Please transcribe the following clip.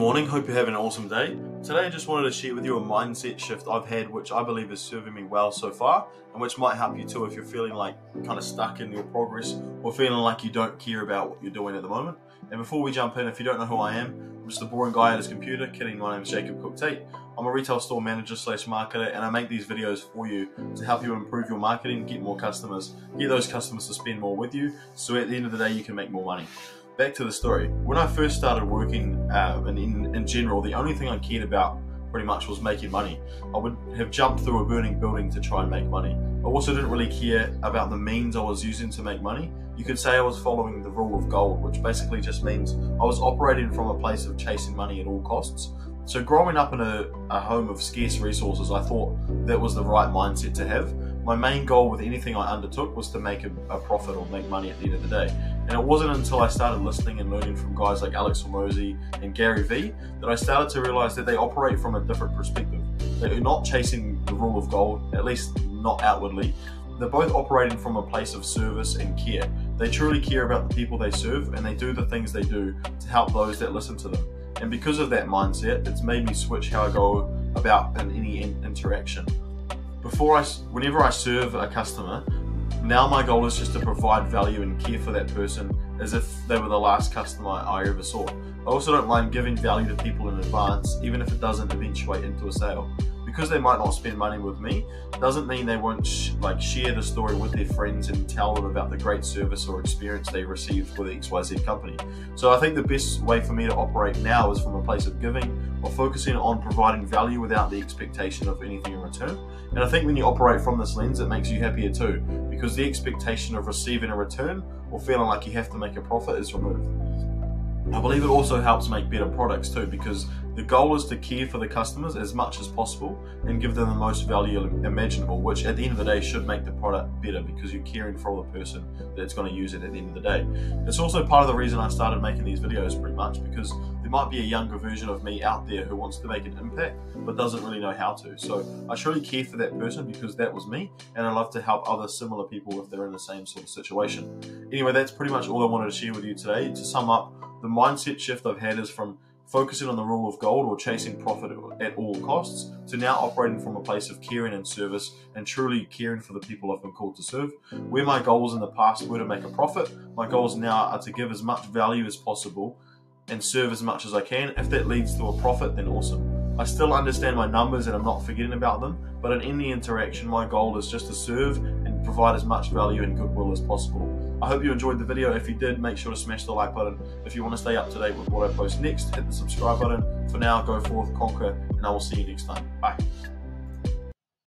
morning, hope you're having an awesome day. Today I just wanted to share with you a mindset shift I've had which I believe is serving me well so far and which might help you too if you're feeling like kind of stuck in your progress or feeling like you don't care about what you're doing at the moment. And before we jump in, if you don't know who I am, I'm just a boring guy at his computer. Kidding, my name is Cooke-Tait. I'm a retail store manager / marketer, and I make these videos for you to help you improve your marketing, get more customers, get those customers to spend more with you, so at the end of the day you can make more money. Back to the story. When I first started working, and in general, the only thing I cared about pretty much was making money. I would have jumped through a burning building to try and make money. I also didn't really care about the means I was using to make money. You could say I was following the rule of gold, which basically just means I was operating from a place of chasing money at all costs. So growing up in a home of scarce resources, I thought that was the right mindset to have. My main goal with anything I undertook was to make a profit or make money at the end of the day. And it wasn't until I started listening and learning from guys like Alex and Gary Vee that I started to realize that they operate from a different perspective. They're not chasing the rule of gold, at least not outwardly. They're both operating from a place of service and care. They truly care about the people they serve, and they do the things they do to help those that listen to them. And because of that mindset, it's made me switch how I go about in any interaction. Whenever I serve a customer, now my goal is just to provide value and care for that person as if they were the last customer I ever saw. I also don't mind giving value to people in advance, even if it doesn't eventuate into a sale. Because they might not spend money with me, doesn't mean they won't share the story with their friends and tell them about the great service or experience they received with XYZ company. So I think the best way for me to operate now is from a place of giving or focusing on providing value without the expectation of anything in return. And I think when you operate from this lens, it makes you happier too, because the expectation of receiving a return or feeling like you have to make a profit is removed. I believe it also helps make better products too, because the goal is to care for the customers as much as possible and give them the most value imaginable, which at the end of the day should make the product better because you're caring for the person that's going to use it at the end of the day. It's also part of the reason I started making these videos pretty much, because there might be a younger version of me out there who wants to make an impact but doesn't really know how to. So I truly care for that person because that was me, and I love to help other similar people if they're in the same sort of situation. Anyway, that's pretty much all I wanted to share with you today. To sum up, the mindset shift I've had is from focusing on the rule of gold or chasing profit at all costs to now operating from a place of caring and service and truly caring for the people I've been called to serve. Where my goals in the past were to make a profit, my goals now are to give as much value as possible and serve as much as I can. If that leads to a profit, then awesome. I still understand my numbers and I'm not forgetting about them, but in any interaction, my goal is just to serve and provide as much value and goodwill as possible. I hope you enjoyed the video. If you did, make sure to smash the like button. If you want to stay up to date with what I post next, hit the subscribe button. For now, go forth, conquer, and I will see you next time. Bye.